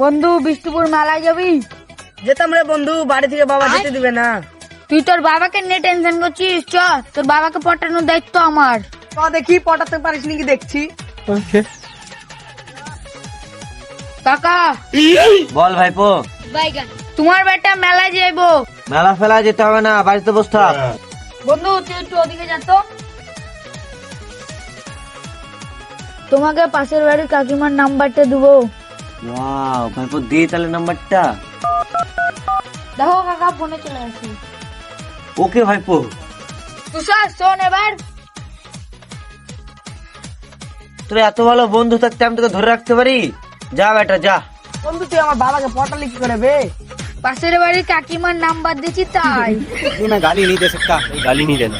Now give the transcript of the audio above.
বন্ধু বিষ্ণুপুর মেলায় যাবি? যেতাম রে বন্ধু, বাড়ি থেকে বাবা যেতে দিবে না। তুই তোর বাবাকে নিয়ে টেনশন করছিস, চ তোর বাবাকে পটানোর দায়িত্ব আমার। তো দেখি পটাতে পারিস নাকি দেখছি। কাকা বল ভাইপো। তোমার বেটা মেলায় যাইবো। মেলা ফেলা যেতে হবে না, বাড়িতে বসে থাক। বন্ধু তুই একটু ওদিকে যা তো। তোমাকে পাশের বাড়ির কাকিমার নাম্বারটা দেবো। ওয়াও ভাইপো, দে তাহলে নাম্বারটা। দেখো কাকা ফোনে চলে আসি। ওকে ভাইপো। তুষার শোন এবার। তোর এত ভালো বন্ধু থাকতে আমি তোকে ধরে রাখতে পারি? যা বেটা যা। বন্ধু তুই আমার বাবাকে পটালি কি করে বে? পাশের বাড়ির কাকিমার নাম্বার দিয়েছি তাই। गाली नहीं दे सकता, गाली नहीं देना।